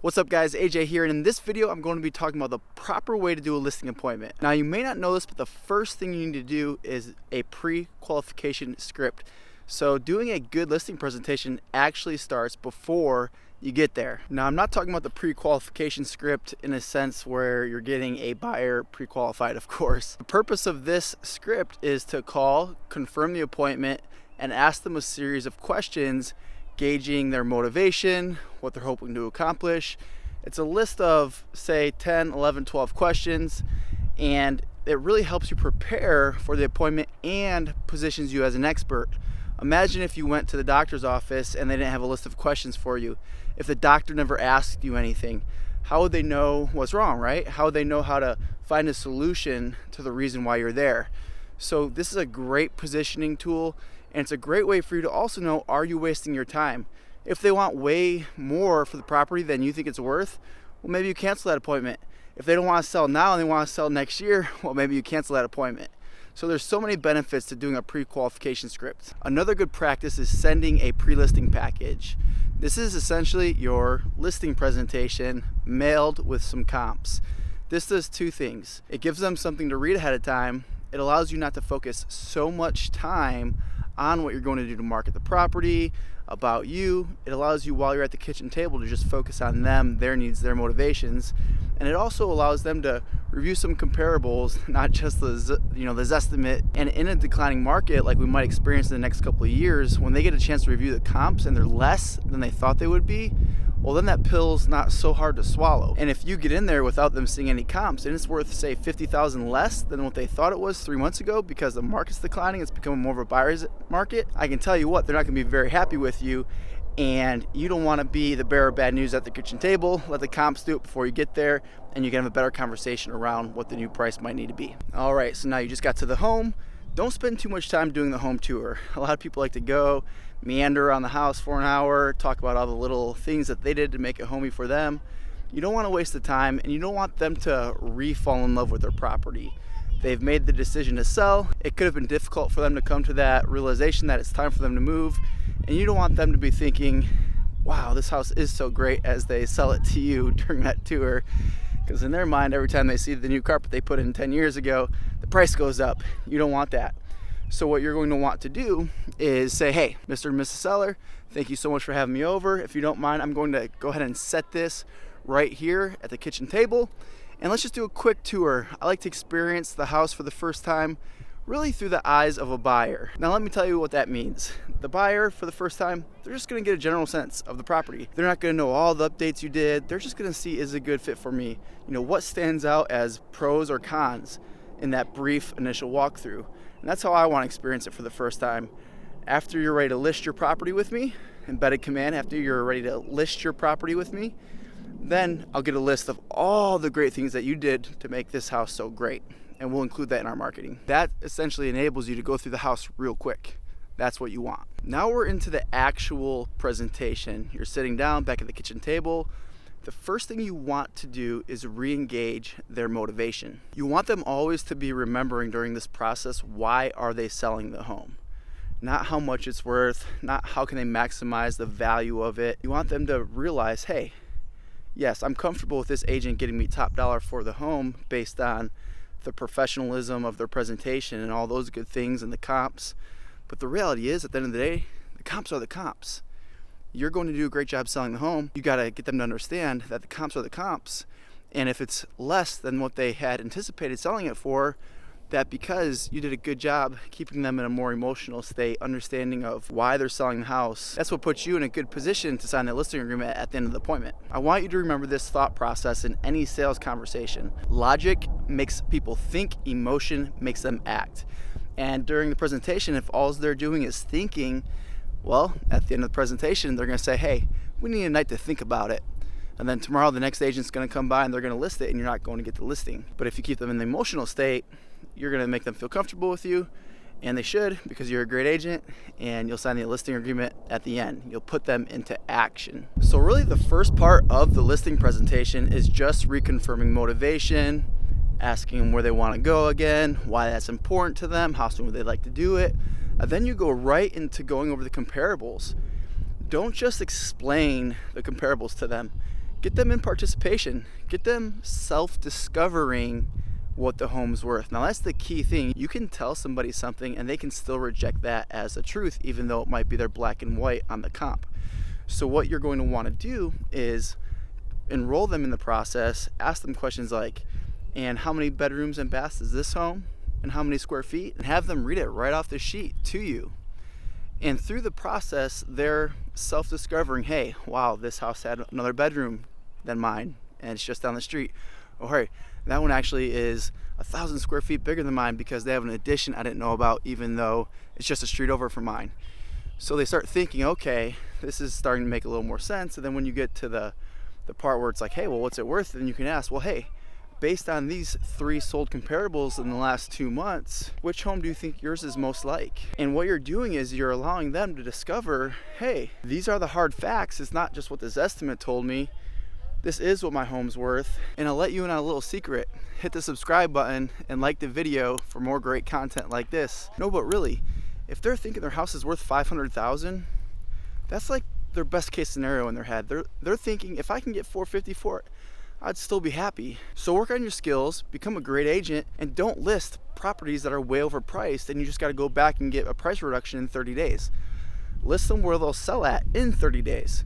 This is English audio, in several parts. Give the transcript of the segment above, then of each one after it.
What's up guys, AJ here, and in this video I'm going to be talking about the proper way to do a listing appointment. Now you may not know this, but the first thing you need to do is a pre-qualification script. So doing a good listing presentation actually starts before you get there. Now I'm not talking about the pre-qualification script in a sense where you're getting a buyer pre-qualified, of course. The purpose of this script is to call, confirm the appointment, and ask them a series of questions gauging their motivation, what they're hoping to accomplish. It's a list of say 10, 11, 12 questions, and it really helps you prepare for the appointment and positions you as an expert. Imagine if you went to the doctor's office and they didn't have a list of questions for you. If the doctor never asked you anything, how would they know what's wrong, right? How would they know how to find a solution to the reason why you're there? So this is a great positioning tool, and it's a great way for you to also know, are you wasting your time? If they want way more for the property than you think it's worth, well, maybe you cancel that appointment. If they don't want to sell now and they want to sell next year, well, maybe you cancel that appointment. So there's so many benefits to doing a pre-qualification script. Another good practice is sending a pre-listing package. This is essentially your listing presentation mailed with some comps. This does two things. It gives them something to read ahead of time. It allows you not to focus so much time on what you're going to do to market the property, about you. It allows you, while you're at the kitchen table, to just focus on them, their needs, their motivations. And it also allows them to review some comparables, not just the Zestimate. And in a declining market like we might experience in the next couple of years, when they get a chance to review the comps and they're less than they thought they would be, well, then that pill's not so hard to swallow. And if you get in there without them seeing any comps and it's worth, say, $50,000 less than what they thought it was 3 months ago because the market's declining, it's becoming more of a buyer's market, I can tell you what, they're not gonna be very happy with you, and you don't wanna be the bearer of bad news at the kitchen table. Let the comps do it before you get there, and you can have a better conversation around what the new price might need to be. All right, so now you just got to the home. Don't spend too much time doing the home tour. A lot of people like to go meander around the house for an hour, talk about all the little things that they did to make it homey for them. You don't want to waste the time, and you don't want them to re-fall in love with their property. They've made the decision to sell. It could have been difficult for them to come to that realization that it's time for them to move, and you don't want them to be thinking, wow, this house is so great, as they sell it to you during that tour. Because in their mind, every time they see the new carpet they put in 10 years ago, the price goes up. You don't want that. So what you're going to want to do is say, hey, Mr. and Mrs. Seller, thank you so much for having me over. If you don't mind, I'm going to go ahead and set this right here at the kitchen table, and let's just do a quick tour. I like to experience the house for the first time really through the eyes of a buyer. Now let me tell you what that means. The buyer, for the first time, they're just gonna get a general sense of the property. They're not gonna know all the updates you did. They're just gonna see, is it a good fit for me? You know, what stands out as pros or cons in that brief initial walkthrough. And that's how I wanna experience it for the first time. After you're ready to list your property with me, embedded command, after you're ready to list your property with me, then I'll get a list of all the great things that you did to make this house so great. And we'll include that in our marketing. That essentially enables you to go through the house real quick. That's what you want. Now we're into the actual presentation. You're sitting down back at the kitchen table. The first thing you want to do is re-engage their motivation. You want them always to be remembering during this process, why are they selling the home? Not how much it's worth, not how can they maximize the value of it. You want them to realize, hey, yes, I'm comfortable with this agent getting me top dollar for the home based on the professionalism of their presentation and all those good things and the comps. But the reality is, at the end of the day, the comps are the comps. You're going to do a great job selling the home. You got to get them to understand that the comps are the comps. And if it's less than what they had anticipated selling it for, that because you did a good job keeping them in a more emotional state, understanding of why they're selling the house, that's what puts you in a good position to sign that listing agreement at the end of the appointment. I want you to remember this thought process in any sales conversation. Logic makes people think, emotion makes them act. And during the presentation, if all they're doing is thinking, well, at the end of the presentation, they're gonna say, hey, we need a night to think about it. And then tomorrow the next agent's gonna come by and they're gonna list it, and you're not going to get the listing. But if you keep them in the emotional state, you're gonna make them feel comfortable with you, and they should, because you're a great agent, and you'll sign the listing agreement at the end. You'll put them into action. So really the first part of the listing presentation is just reconfirming motivation, asking them where they wanna go again, why that's important to them, how soon would they like to do it. And then you go right into going over the comparables. Don't just explain the comparables to them. get them in participation, get them self-discovering what the home's worth. Now that's the key thing. You can tell somebody something and they can still reject that as a truth, even though it might be their black and white on the comp. So what you're going to want to do is enroll them in the process, ask them questions like, and how many bedrooms and baths is this home? And how many square feet? And have them read it right off the sheet to you. And through the process, they're self-discovering, hey, wow, this house had another bedroom than mine, and it's just down the street. Or hey, that one actually is 1,000 square feet bigger than mine because they have an addition I didn't know about, even though it's just a street over from mine. So they start thinking, okay, this is starting to make a little more sense. And then when you get to the part where it's like, hey, well, what's it worth? Then you can ask, well, hey, based on these 3 sold comparables in the last 2 months, which home do you think yours is most like? And what you're doing is you're allowing them to discover, hey, these are the hard facts. It's not just what this estimate told me. This is what my home's worth. And I'll let you in on a little secret. Hit the subscribe button and like the video for more great content like this. No, but really, if they're thinking their house is worth $500,000, that's like their best case scenario in their head. They're thinking, if I can get $450,000 for it, I'd still be happy. So work on your skills, become a great agent, and don't list properties that are way overpriced and you just got to go back and get a price reduction in 30 days. List them where they'll sell at in 30 days.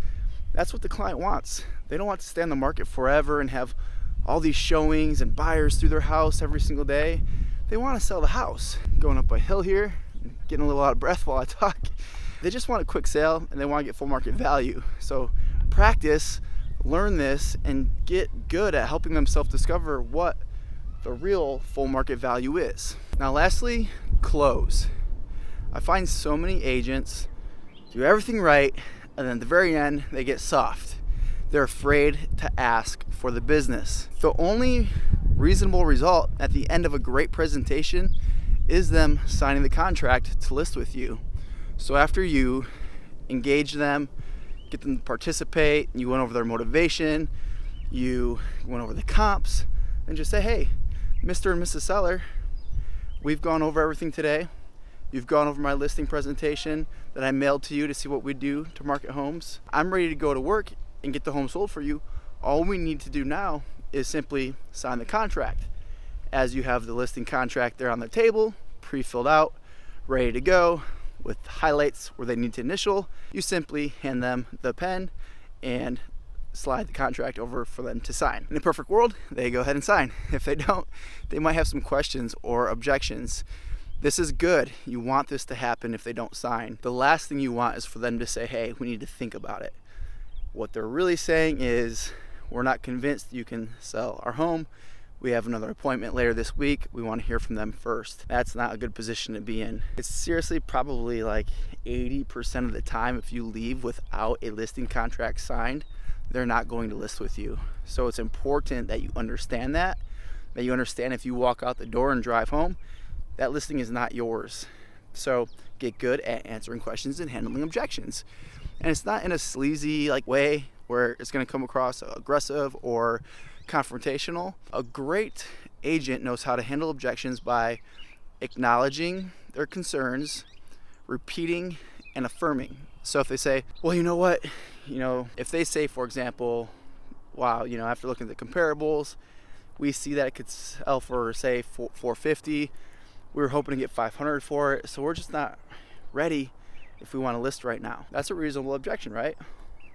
That's what the client wants. They don't want to stay on the market forever and have all these showings and buyers through their house every single day. They want to sell the house. Going up a hill here, getting a little out of breath while I talk. They just want a quick sale and they want to get full market value. So practice, learn this, and get good at helping them self-discover what the real full market value is. Now lastly, close. I find so many agents do everything right and then at the very end they get soft. They're afraid to ask for the business. The only reasonable result at the end of a great presentation is them signing the contract to list with you. So after you engage them, get them to participate, you went over their motivation, you went over the comps, and just say, hey, Mr. and Mrs. Seller, we've gone over everything today. You've gone over my listing presentation that I mailed to you to see what we do to market homes. I'm ready to go to work and get the home sold for you. All we need to do now is simply sign the contract. As you have the listing contract there on the table, pre-filled out, ready to go, with highlights where they need to initial, you simply hand them the pen and slide the contract over for them to sign. In a perfect world, they go ahead and sign. If they don't, they might have some questions or objections. This is good. You want this to happen if they don't sign. The last thing you want is for them to say, hey, we need to think about it. What they're really saying is, we're not convinced you can sell our home. We have another appointment later this week. We want to hear from them first. That's not a good position to be in. It's seriously probably like 80% of the time, if you leave without a listing contract signed, they're not going to list with you. So it's important that you understand that you understand if you walk out the door and drive home, that listing is not yours. So get good at answering questions and handling objections. And it's not in a sleazy way where it's going to come across aggressive or confrontational. A great agent knows how to handle objections by acknowledging their concerns, repeating, and affirming. So if they say, well, you know what, if they say, for example, wow, after looking at the comparables, we see that it could sell for, say, $450. We were hoping to get $500 for it, so we're just not ready if we want to list right now. That's a reasonable objection, right?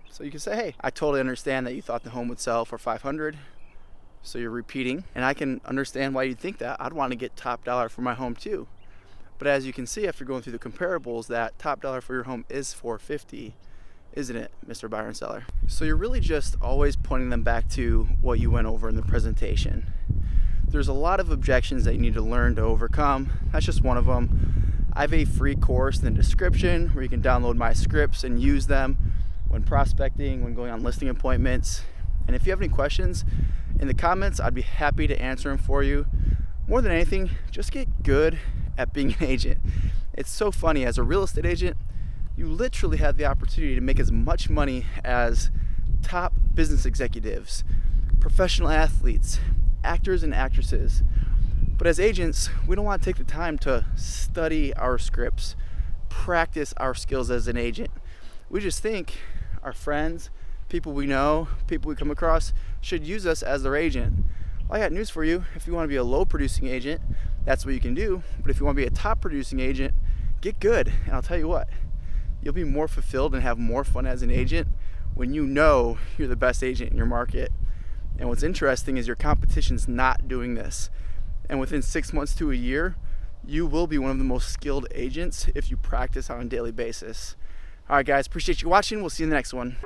So you can say, hey, I totally understand that you thought the home would sell for $500. So you're repeating, and I can understand why you'd think that. I'd want to get top dollar for my home too. But as you can see, after going through the comparables, that top dollar for your home is $450, isn't it, Mr. Buyer and Seller? So you're really just always pointing them back to what you went over in the presentation. There's a lot of objections that you need to learn to overcome. That's just one of them. I have a free course in the description where you can download my scripts and use them when prospecting, when going on listing appointments. And if you have any questions in the comments, I'd be happy to answer them for you. More than anything, just get good at being an agent. It's so funny, as a real estate agent, you literally have the opportunity to make as much money as top business executives, professional athletes, actors and actresses. But as agents, we don't want to take the time to study our scripts, practice our skills as an agent. We just think our friends, people we know, people we come across should use us as their agent. Well, I got news for you. If you want to be a low producing agent, that's what you can do. But if you want to be a top producing agent, get good. And I'll tell you what, you'll be more fulfilled and have more fun as an agent when you know you're the best agent in your market. And what's interesting is your competition's not doing this. And within 6 months to a year, you will be one of the most skilled agents if you practice on a daily basis. All right, guys, appreciate you watching. We'll see you in the next one.